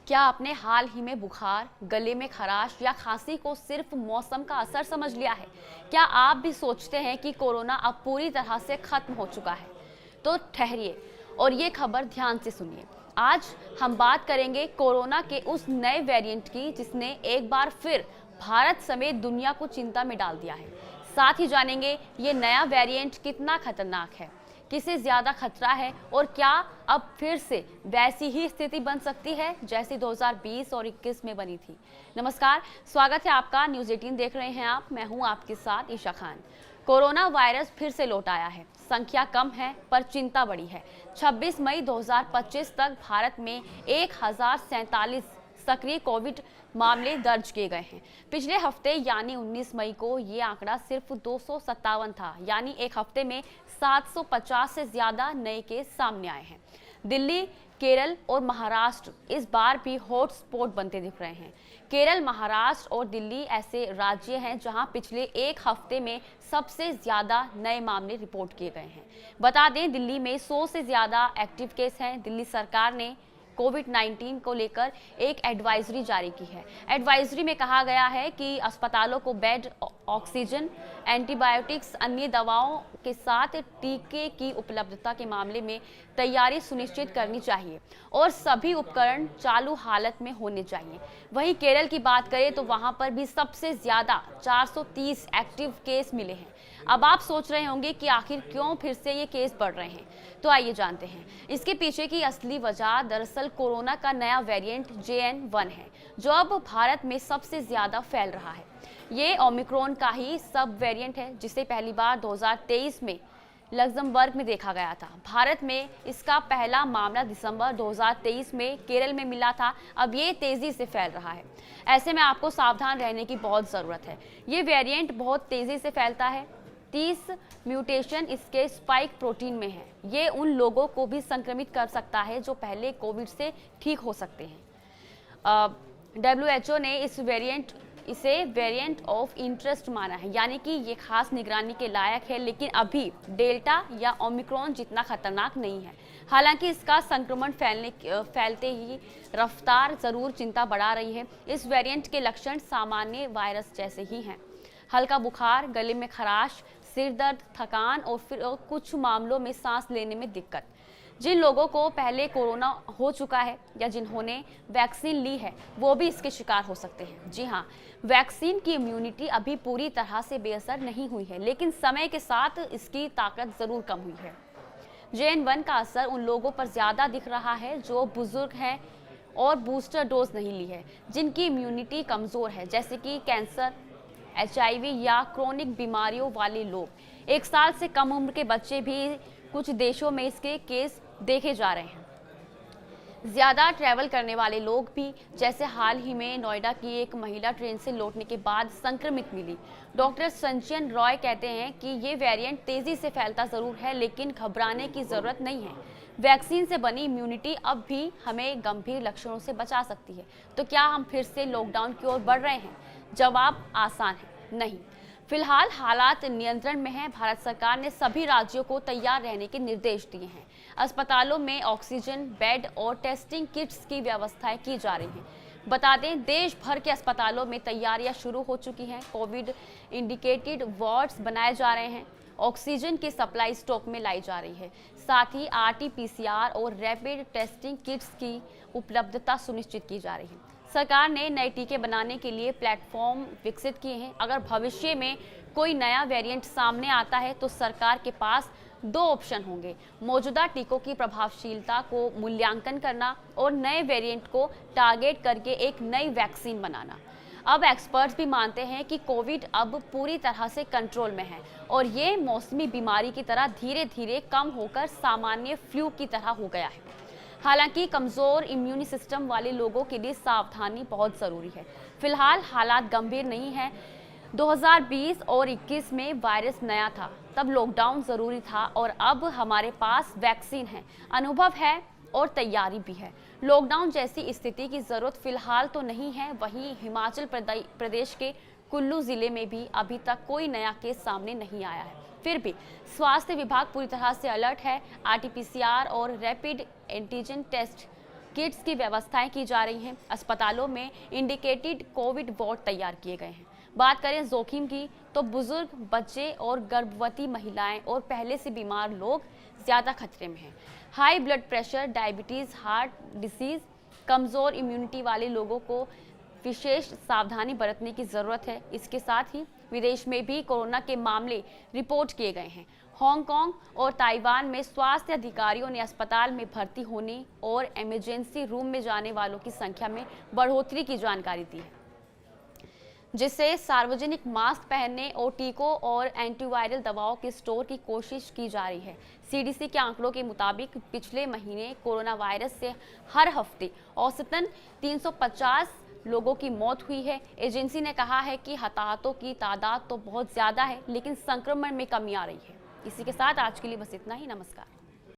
क्या आपने हाल ही में बुखार, गले में खराश या खांसी को सिर्फ मौसम का असर समझ लिया है? क्या आप भी सोचते हैं कि कोरोना अब पूरी तरह से खत्म हो चुका है? तो ठहरिए और ये खबर ध्यान से सुनिए। आज हम बात करेंगे कोरोना के उस नए वेरिएंट की जिसने एक बार फिर भारत समेत दुनिया को चिंता में डाल दिया है। साथ ही जानेंगे ये नया वेरिएंट कितना खतरनाक है, किसे ज्यादा खतरा है और क्या अब फिर से वैसी ही स्थिति बन सकती है जैसी 2020 और 21 में बनी थी। नमस्कार, स्वागत है आपका। न्यूज़ 18 देख रहे हैं आप। मैं हूं आपके साथ ईशा खान। कोरोना वायरस फिर से लौट आया है। संख्या कम है पर चिंता बड़ी है। 26 मई 2025 तक भारत में 1047 सक्रिय कोविड मामले दर्ज किए गए हैं। पिछले हफ्ते यानी 19 मई को ये आंकड़ा सिर्फ 257 था, यानी एक हफ्ते में 750 से ज्यादा नए केस सामने आए हैं। दिल्ली, केरल और महाराष्ट्र इस बार भी हॉट स्पॉट बनते दिख रहे हैं। केरल, महाराष्ट्र और दिल्ली ऐसे राज्य हैं जहां पिछले एक हफ्ते में सबसे ज्यादा नए मामले रिपोर्ट किए गए हैं। बता दें, दिल्ली में 100 से ज्यादा एक्टिव केस हैं। दिल्ली सरकार ने कोविड-19 को लेकर एक एडवाइजरी जारी की है। एडवाइजरी में कहा गया है कि अस्पतालों को बेड, ऑक्सीजन, एंटीबायोटिक्स, अन्य दवाओं के साथ टीके की उपलब्धता के मामले में तैयारी सुनिश्चित करनी चाहिए और सभी उपकरण चालू हालत में होने चाहिए। वहीं केरल की बात करें तो वहां पर भी सबसे ज्यादा 430 एक्टिव केस मिले हैं। अब आप सोच रहे होंगे कि आखिर क्यों फिर से ये केस बढ़ रहे हैं, तो आइए जानते हैं। इसके पीछे की असली वजह दरअसल कोरोना का नया वेरिएंट JN.1 है, जो अब भारत में सबसे ज्यादा फैल रहा है। ये ओमिक्रॉन का ही सब वेरिएंट है, जिसे पहली बार 2023 में लग्जमबर्ग में देखा गया था। भारत में इसका पहला मामला दिसंबर 2023 में केरल में मिला था। अब ये तेजी से फैल रहा है। ऐसे में आपको सावधान रहने की बहुत जरूरत है। ये वेरिएंट बहुत तेजी से फैलता है। 30 म्यूटेशन इसके स्पाइक प्रोटीन में है। ये उन लोगों को भी संक्रमित कर सकता है जो पहले कोविड से ठीक हो सकते हैं। WHO ने इसे वेरिएंट ऑफ इंटरेस्ट माना है, यानी कि ये खास निगरानी के लायक है, लेकिन अभी डेल्टा या ओमिक्रॉन जितना खतरनाक नहीं है। हालांकि इसका संक्रमण फैलते ही रफ्तार जरूर चिंता बढ़ा रही है। इस वेरिएंट के लक्षण सामान्य वायरस जैसे ही हैं। हल्का बुखार, गले में खराश, सिर दर्द, थकान और फिर कुछ मामलों में सांस लेने में दिक्कत। जिन लोगों को पहले कोरोना हो चुका है या जिन्होंने वैक्सीन ली है, वो भी इसके शिकार हो सकते हैं। जी हाँ, वैक्सीन की इम्यूनिटी अभी पूरी तरह से बेअसर नहीं हुई है, लेकिन समय के साथ इसकी ताकत जरूर कम हुई है। JN.1 का असर उन लोगों पर ज्यादा दिख रहा है जो बुजुर्ग हैं और बूस्टर डोज नहीं ली है, जिनकी इम्यूनिटी कमजोर है, जैसे कि कैंसर, HIV या क्रोनिक बीमारियों वाले लोग। 1 साल से कम उम्र के बच्चे भी कुछ देशों में इसके केस देखे जा रहे हैं। ज्यादा ट्रैवल करने वाले लोग भी, जैसे हाल ही में नोएडा की एक महिला ट्रेन से लौटने के बाद संक्रमित मिली। डॉक्टर संचयन रॉय कहते हैं कि ये वेरिएंट तेजी से फैलता जरूर है, लेकिन घबराने की जरूरत नहीं है। वैक्सीन से बनी इम्यूनिटी अब भी हमें गंभीर लक्षणों से बचा सकती है। तो क्या हम फिर से लॉकडाउन की ओर बढ़ रहे हैं? जवाब आसान है, नहीं। फिलहाल हालात नियंत्रण में हैं। भारत सरकार ने सभी राज्यों को तैयार रहने के निर्देश दिए हैं। अस्पतालों में ऑक्सीजन, बेड और टेस्टिंग किट्स की व्यवस्थाएं की जा रही हैं। बता दें, देश भर के अस्पतालों में तैयारियां शुरू हो चुकी हैं। कोविड इंडिकेटेड वार्ड्स बनाए जा रहे हैं। ऑक्सीजन की सप्लाई स्टॉक में लाई जा रही है। साथ ही RT-PCR और रैपिड टेस्टिंग किट्स की उपलब्धता सुनिश्चित की जा रही है। सरकार ने नए टीके बनाने के लिए प्लेटफॉर्म विकसित किए हैं। अगर भविष्य में कोई नया वेरिएंट सामने आता है तो सरकार के पास 2 ऑप्शन होंगे: मौजूदा टीकों की प्रभावशीलता को मूल्यांकन करना और नए वेरिएंट को टारगेट करके एक नई वैक्सीन बनाना। अब एक्सपर्ट्स भी मानते हैं कि कोविड अब पूरी तरह से कंट्रोल में है और ये मौसमी बीमारी की तरह धीरे धीरे कम होकर सामान्य फ्लू की तरह हो गया है। हालांकि कमजोर इम्यून सिस्टम वाले लोगों के लिए सावधानी बहुत जरूरी है। फिलहाल हालात गंभीर नहीं है। 2020 और 21 में वायरस नया था, तब लॉकडाउन जरूरी था और अब हमारे पास वैक्सीन है, अनुभव है और तैयारी भी है। लॉकडाउन जैसी स्थिति की जरूरत फिलहाल तो नहीं है। वहीं हिमाचल प्रदेश के कुल्लू जिले में भी अभी तक कोई नया केस सामने नहीं आया है। फिर भी स्वास्थ्य विभाग पूरी तरह से अलर्ट है। RT-PCR और रैपिड एंटीजन टेस्ट किट्स की व्यवस्थाएं की जा रही हैं। अस्पतालों में इंडिकेटेड कोविड वार्ड तैयार किए गए हैं। बात करें जोखिम की, तो बुजुर्ग, बच्चे और गर्भवती महिलाएं और पहले से बीमार लोग ज्यादा खतरे में हैं। High blood pressure, diabetes, heart disease, कमजोर इम्यूनिटी वाले लोगों को विशेष सावधानी बरतने की जरूरत है। इसके साथ ही विदेश में भी कोरोना के मामले रिपोर्ट किए गए हैं। हांगकांग और ताइवान में स्वास्थ्य अधिकारियों ने अस्पताल में भर्ती होने और इमरजेंसी रूम में जाने वालों की संख्या में बढ़ोतरी की जानकारी दी है, जिससे सार्वजनिक मास्क पहनने और टीकों और एंटीवायरल दवाओं के स्टोर की कोशिश की जा रही है। सीडीसी के आंकड़ों के मुताबिक पिछले महीने कोरोना वायरस से हर हफ्ते औसतन 350 लोगों की मौत हुई है। एजेंसी ने कहा है कि हताहतों की तादाद तो बहुत ज्यादा है, लेकिन संक्रमण में कमी आ रही है। इसी के साथ आज के लिए बस इतना ही। नमस्कार।